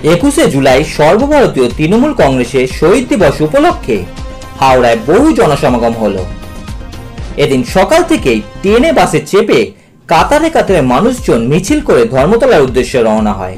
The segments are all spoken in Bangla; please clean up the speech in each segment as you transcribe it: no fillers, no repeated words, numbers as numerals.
21শে জুলাই সর্বভারতীয় তৃণমূল কংগ্রেসের শহীদ দিবস উপলক্ষে হাওড়ায় বহু জনসমাগম হলো। এদিন সকাল থেকেই ট্রেনে বাসে চেপে কাতারে কাতারে মানুষজন মিছিল করে ধর্মতলার উদ্দেশ্যে রওনা হয়।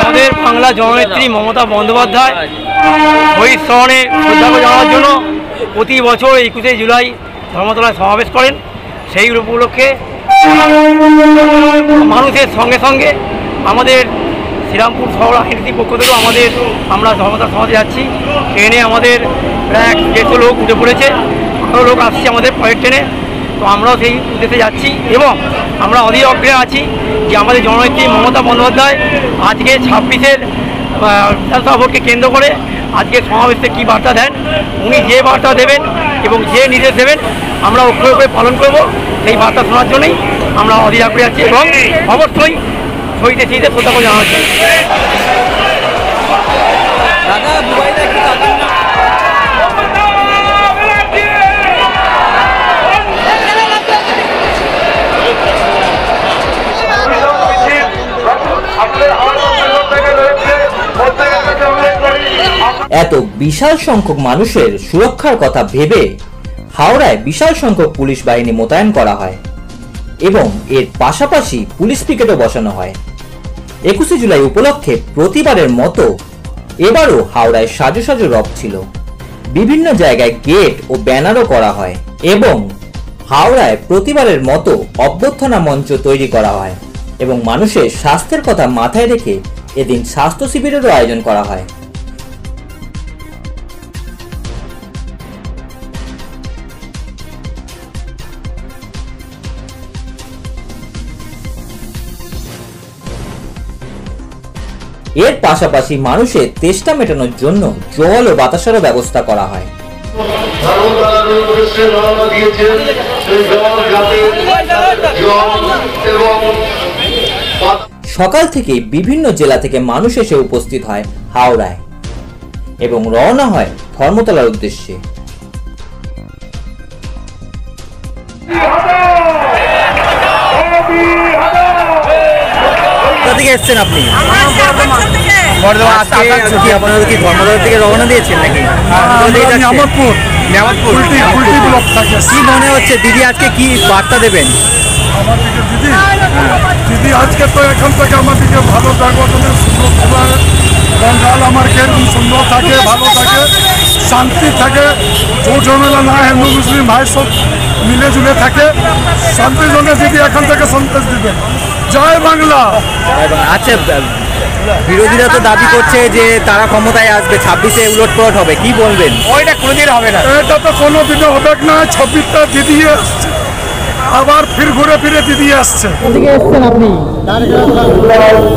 আমাদের বাংলা জননেত্রী মমতা বন্দ্যোপাধ্যায় শহীদ স্মরণে শ্রদ্ধা জানানোর জন্য প্রতি বছর 21শে জুলাই ধর্মতলায় সমাবেশ করেন। সেই উপলক্ষে মানুষের সঙ্গে সঙ্গে আমাদের শ্রীরামপুর শহর আইননীতির পক্ষ থেকেও আমরা ধর্মতলা সমাজে যাচ্ছি। ট্রেনে আমাদের প্রায় 150 লোক উঠে পড়েছে, আরও লোক আসছে আমাদের পরের ট্রেনে। তো আমরাও সেই উদ্দেশ্যে যাচ্ছি এবং আমরা অধীর অগ্রহে আছি যে আমাদের জননেত্রী মমতা বন্দ্যোপাধ্যায় আজকে 26-এর বিধানসভা ভোটকে কেন্দ্র করে আজকে সমাবেশে কী বার্তা দেন। উনি যে বার্তা দেবেন এবং যে নির্দেশ দেবেন আমরা অক্ষরে অক্ষরে পালন করব। সেই বার্তা শোনার জন্যই আমরা অধীর আগ্রহে আছি এবং অবশ্যই শহীদের স্মৃতিতে শ্রদ্ধা জানাচ্ছি। এত বিশাল সংখ্যক মানুষের সুরক্ষার কথা ভেবে হাওড়ায় বিশাল সংখ্যক পুলিশ বাহিনী মোতায়েন করা হয় এবং এর পাশাপাশি পুলিশ পিকেটও বসানো হয়। 21শে জুলাই উপলক্ষে প্রতিবারের মতো এবারও হাওড়ায় সাজো সাজো রব ছিল। বিভিন্ন জায়গায় গেট ও ব্যানারও করা হয় এবং হাওড়ায় প্রতিবারের মতো অভ্যর্থনা মঞ্চ তৈরি করা হয় এবং মানুষের স্বাস্থ্যের কথা মাথায় রেখে এদিন স্বাস্থ্য শিবিরেরও আয়োজন করা হয়। এর পাশাপাশি মানুষের তেষ্টা মেটানোর জন্য জল ও বাতাসেরও ব্যবস্থা করা হয়। সকাল থেকে বিভিন্ন জেলা থেকে মানুষ এসে উপস্থিত হয় হাওড়ায় এবং রওনা হয় ধর্মতলার উদ্দেশ্যে। কোথা থেকে এসেছেন আপনি? বর্ধমান। আজকে আপনারা কি ধর্মতলা থেকে রওনা দিয়েছেন নাকি? কি মনে হচ্ছে দিদি আজকে কি বার্তা দেবেন? দিদি আজকে তো এখান থেকে আমাদেরকে ভালো থাকবো, তুমি সুন্দর বঙ্গাল আমার কেরকম সুন্দর থাকে, ভালো থাকে, শান্তি থাকে, জোর ঝামেলা না, হিন্দু মুসলিম ভাই সব মিলে জুলে থাকে, শান্তির জন্য দিদি এখান থেকে সন্দেশ দিবেন। জয় বাংলা। আচ্ছা, বিরোধীরা তো দাবি করছে যে তারা ক্ষমতায় আসবে, 26-এ উলটপালট হবে, কি বলবেন? ওইটা কোনোদিন হবে না, এটা তো কোনো দিনে হবে না। 26টা দিদি আসছে, আবার ফির ঘুরে ফিরে দিদি আসছে। কোথেকে এসেছেন আপনি?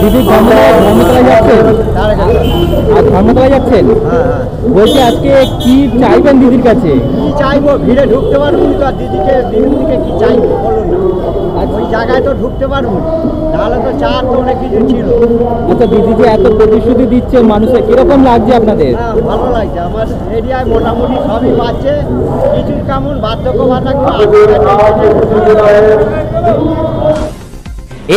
দিদি ধর্মতলায় যাচ্ছেন? ধর্মতলায় যাচ্ছেন? বলছি আজকে কি চাইবেন দিদির কাছে? কি চাইবো, ভিড়ে ঢুকতে পারবো তো, আর দিদিকে কি চাইবো বলুন না। ওই জায়গায় তো ঢুকতে পারবো, নাহলে তো চার তো অনেক কিছু ছিল। আচ্ছা, দিদি যে এত প্রতিশ্রুতি দিচ্ছে মানুষের, কিরকম লাগছে আপনাদের? হ্যাঁ, ভালো লাগছে। আমার এরিয়ায় মোটামুটি সবই পাচ্ছে, কিছু কেমন বার্ধক্য ভাতা।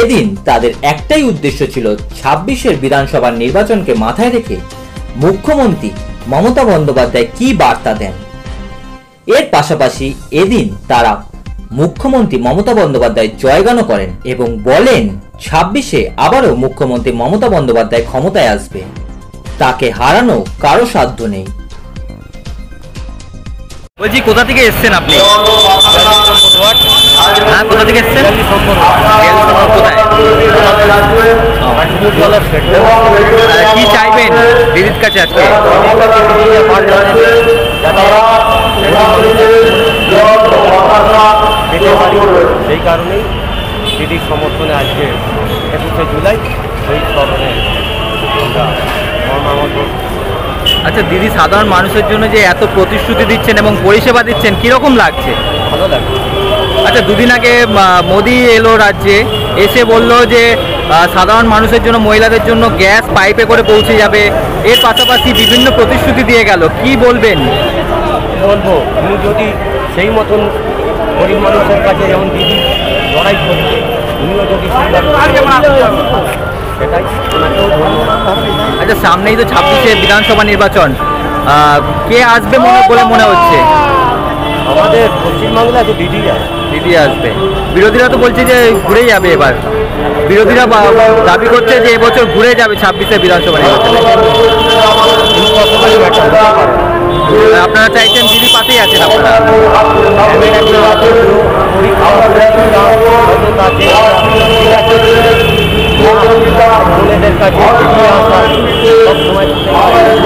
এদিন তাদের একটাই উদ্দেশ্য ছিল 26-এর বিধানসভার নির্বাচনকে মাথায় রেখে মুখ্যমন্ত্রী মমতা বন্দ্যোপাধ্যায় কি বার্তা দেন। এর পাশাপাশি এদিন তারা মুখ্যমন্ত্রী মমতা বন্দ্যোপাধ্যায় জয়গানও করেন এবং বলেন 26-এ আবারও মুখ্যমন্ত্রী মমতা বন্দ্যোপাধ্যায় ক্ষমতায় আসবে, তাকে হারানো কারো সাধ্য নেই। বলছি কোথা থেকে এসেছেন আপনি? হ্যাঁ, কোথা থেকে এসেছেন? কি চাইবেন দিদির কাছে আজকে? সেই কারণেই দিদির সমর্থনে আজকে 21শে জুলাই শহীদ স্মরণে আচ্ছা, দিদি সাধারণ মানুষের জন্য যে এত প্রতিশ্রুতি দিচ্ছেন এবং পরিষেবা দিচ্ছেন, কিরকম লাগছে? ভালো লাগছে। আচ্ছা, দুদিন আগে মোদি এলো রাজ্যে, এসে বললো যে সাধারণ মানুষের জন্য, মহিলাদের জন্য গ্যাস পাইপে করে পৌঁছে যাবে। এর পাশাপাশি বিভিন্ন প্রতিশ্রুতি দিয়ে গেল, কি বলবেন? বলবো উনি যদি সেই মতন গরিব মানুষের কাছে যেমন দিদি লড়াই করছে, উনিও যদি সেটাই ওনাকেও ধন্যবাদ। আচ্ছা, সামনেই তো 26শে বিধানসভা নির্বাচন, কে আসবে বলে মনে হচ্ছে? আমাদের পশ্চিমবাংলায় তো দিদি আসবে। বিরোধীরা তো বলছে যে ঘুরে যাবে এবার, বিরোধীরা দাবি করছে যে এবছর ঘুরে যাবে 26শে বিধানসভা নির্বাচনে। আপনারা চাইছেন দিদি পাশেই আছেন আপনারা?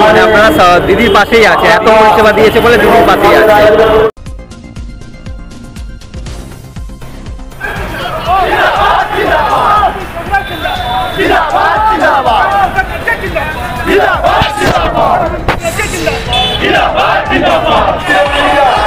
মানে আপনারা দিদির পাশেই আছে, এত পরিষেবা দিয়েছে বলে দিদির পাশেই আছে। जिंदाबाद